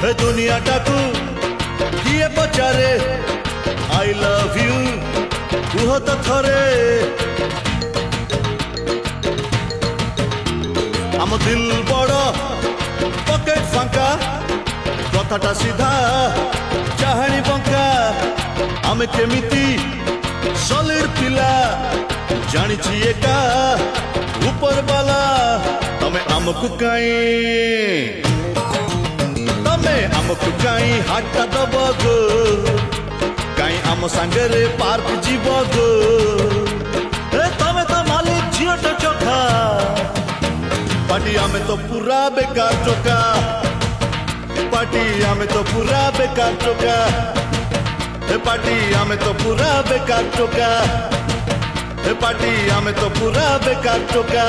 ए दुनियाटाकू किए पचारे I love you कुह तो थरे आम दिल बड़ पकेट फांका कथाटा सीधा चाहाणी बंका आमे केमिति सलिड पिला जानिछि एका ऊपर वाला तमे आमकु काई तमे आमकु काई हाटा दब गो काई आम सांगरे पार्क जीव गो ए तमे तो मालिक झियोटा चोखा पार्टी आमे तो पूरा बेकार चोका पार्टी आमे तो पूरा बेकार चोका पार्टी आमे तो पूरा बेकार चोका पार्टी आमे तो पूरा बेकार चोका।